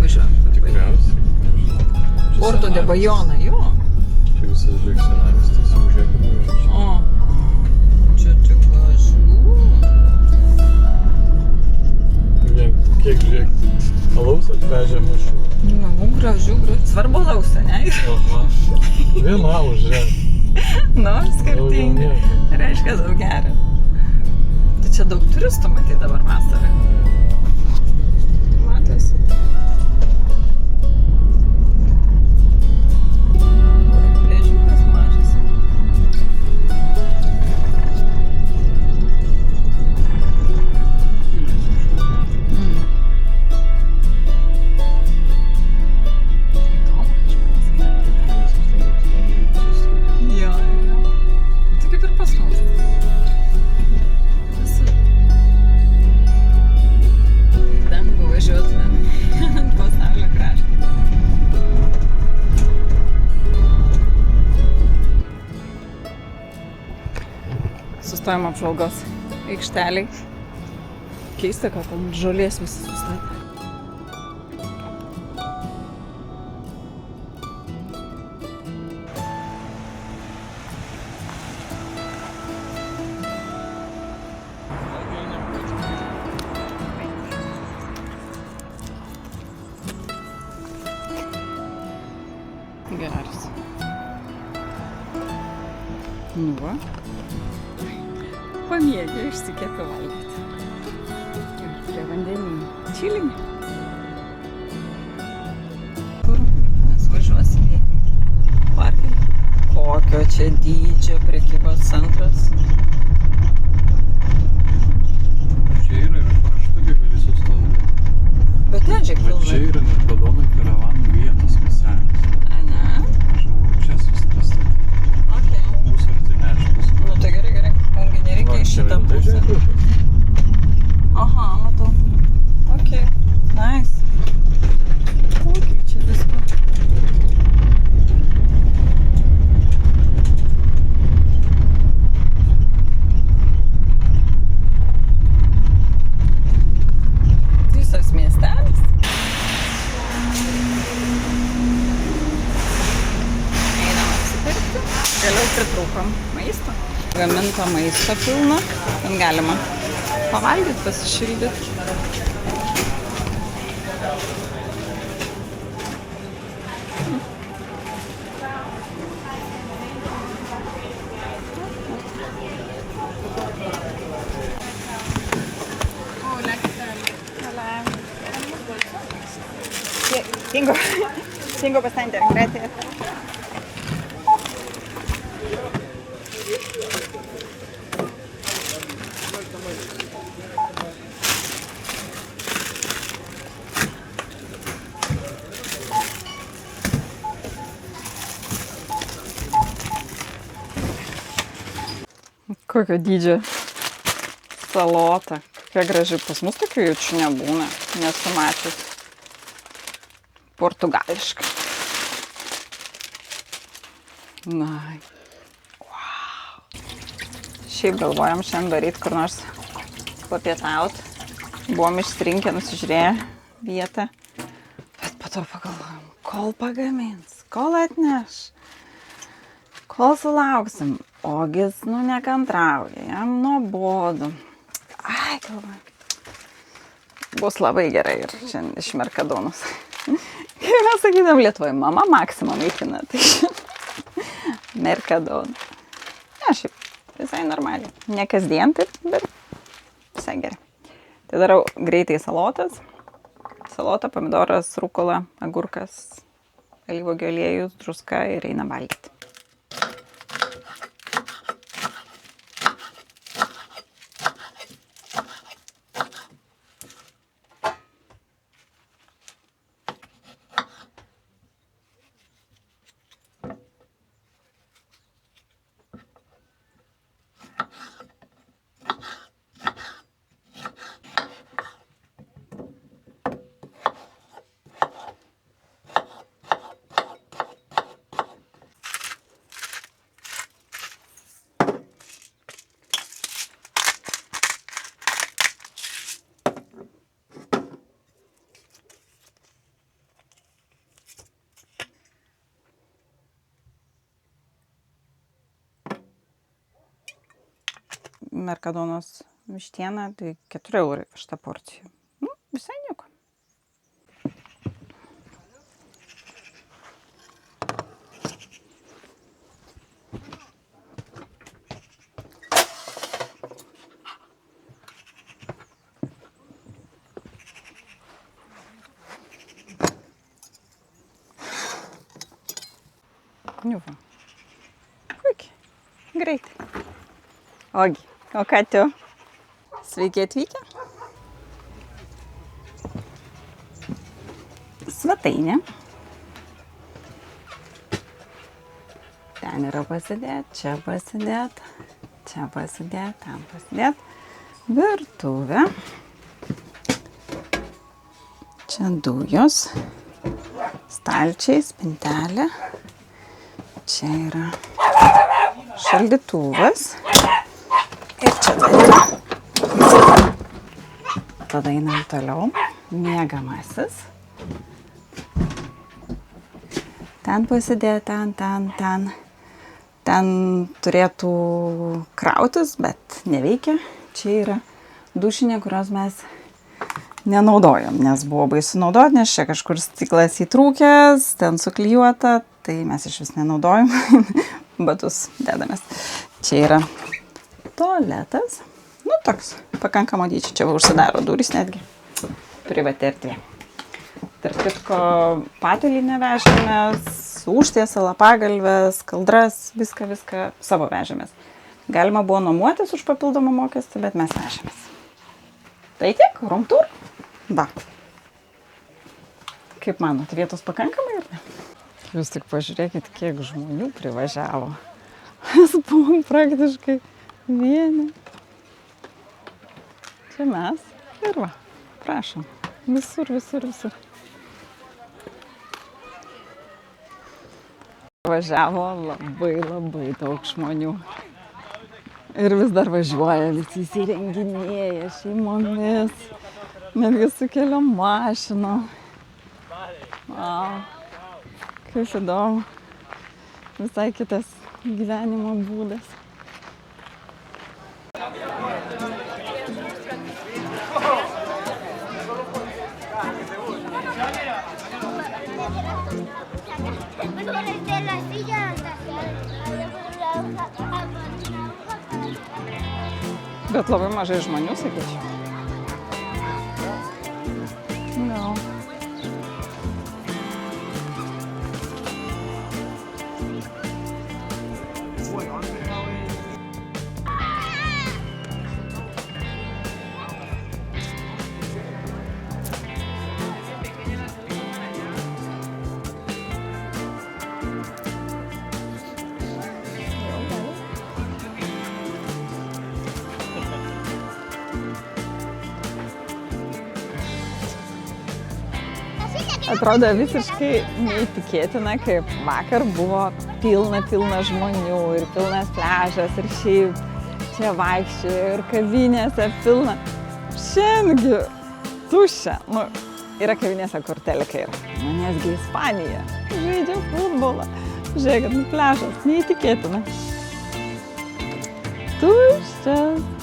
važiuojam. Tikriausiai. Porto de Bayona, jo. Čia visas žiūrėk senamiestis, jau žiūrėk. O, čia tik gražu. Kiek žiūrėk, alaus atvežė mašiną. Nu, gražu. Svarbu alaus, ne? Aha. Viena užžiūrėk. Nu, skirtingai. Reiškia daug geria. Tai čia daug turistų matyti dabar vasarą. Matosi. Plėžiukas mažas. Įdomu, kai žmonės eina. Jo. Nu, tai kaip ir pas mus. Visur. Į dangų važiuotume ant pasaulio krašto. Sustojom apžvalgos aikšteliai. Keista, kad ant žolės visi sustatė. Geras. Nu va. Pamiegė, išsikėpė valgyti. Ir prie vandenyno. Čilinė. Kur mes važiuosim į parkinį? Kokio čia dydžio prekybos centras? Čia yra ir paraštukė gali sustoti. Bet ten žiūrėk Va čia pilnai. yra Nergadonų karavanų vietos specialios. Ane? Žinau, čia sustatyti. Okei. Bus arti neaiškus. Nu tai gerai, gerai. Mums nereikia į šitą pusę. Aha, matau. Okei. Nice. Okei, čia visko. Visas miestelis. Einam apsipirkti. Vėliau pritrūkom maisto. Gaminto maisto pilna. Ten galima pavalgyti, pasišildyti. Tengo bastante, gracias. Kokio dydžio salota. Kokia graži. Pas mus tokių jaučių nebūna. Nesu mačius. Portugališka. Na. Wow. Šiaip galvojam šiandien daryti kur nors papietaut. Buvom išsirinkę, nusižiūrėję vietą. Bet po to pagalvojom, kol pagamins, kol atneš, kol sulauksim. Ogis, nekantrauja, jam nuobodu. Ai, galvoju. Bus labai gerai ir šiandien iš Mercadonus. Kaip mes sakydam Lietuvoje, mama Maxima maitina, tai Mercadon. Ne, šiaip visai normaliai. Ne kasdien taip, bet visai gerai. Tai darau greitai salotas. Salota, pomidoras, rukola, agurkas, alyvuogių aliejus, druska ir einam valgyti. Mercadonas vištiena, tai 4 eurai šitą porciją. Nu, visai nieko. Nu va. Puikiai. Greitai. Ogi, o ką tu? Sveiki atvykę. Svetainė. Ten yra pasidėt, čia pasidėt, čia pasidėt, ten pasidėt. Virtuvė. Čia dujos. Stalčiai, spintelė. Čia yra šaldytuvas. Ir čia yra. Tada einam toliau. Miegamasis. Ten pasidėti, ten. Ten turėtų krautis, bet neveikia. Čia yra dušinė, kurios mes nenaudojam, nes buvo baisu naudoti, nes čia kažkur stiklas įtrūkęs, ten suklijuota, tai mes iš vis nenaudojam. Batus dedamės. Čia yra tualetas. Nu, toks pakankamo dydžio. Čia užsidaro durys netgi. Privati erdvė. Tarp kitko, patalį nevežėmės, užtiesalą, pagalves, kaldras, viską savo vežėmės. Galima buvo nuomotis už papildomą mokestį, bet mes vežėmės. Tai tiek, room tour. Va. Kaip manot, vietos pakankamai ar ne? Jūs tik pažiūrėkit, kiek žmonių privažiavo. Mes buvom praktiškai vieni. Čia mes. Ir va, prašom. Visur. Važiavo labai daug žmonių. Ir vis dar važiuoja, visi įsirenginėja šeimomis. Netgi su keliom mašinom. Wow. Kaip įdomu. Visai kitas gyvenimo būdas. Bet labai mažai žmonių, sakyčiau. No. Atrodo visiškai neįtikėtina, kaip vakar buvo pilna žmonių ir pilnas pliažas ir šiaip čia vaikščiojo ir kavinėse pilna. Šiandien tuščia. Nu, yra kavinėse, kur teleka yra. Nu, nesgi Ispanija. Žaidžia futbolą. Žiūrėkit, nu pliažas. Neįtikėtina.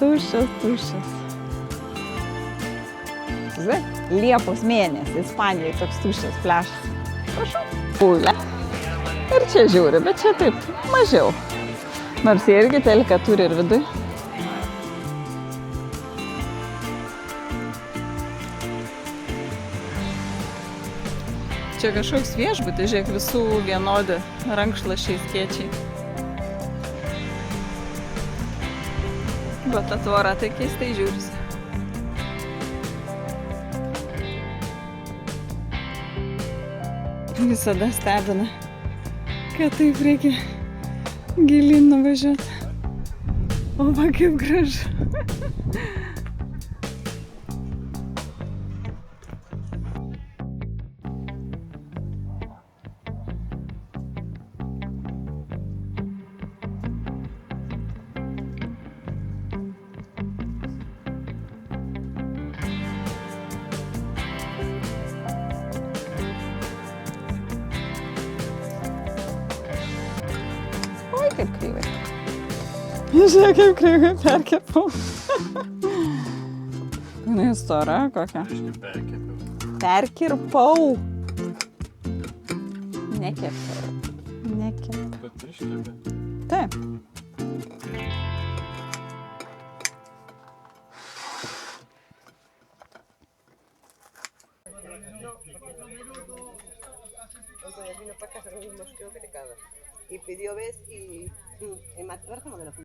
Tuščias. Liepos mėnesį Ispanijoje toks tuščias pliažas. Prašau. Pūlė. Ir čia žiūri, bet čia taip mažiau. Nors jie irgi teleka turi ir viduj. Čia kažkoks viešbutis, žiūrėk, visų vienodi rankšluosčiai skėčiai. Bet ta tvora tai keistai žiūrisi. Visada stebina, kad taip reikia gilin nuvažiuoti. O va kaip gražu. Kaip kryvai. Žiūrėk, kaip kreivai perkepiau. Jinai stora kokia. Reiškia, perkepiau. Perkirpau. Nekepiau. Nekepiau. Bet iškepė. Taip. Entonces vino para casa con un mosqueo que te cagas. Y pidió ves y en Matarrón me lo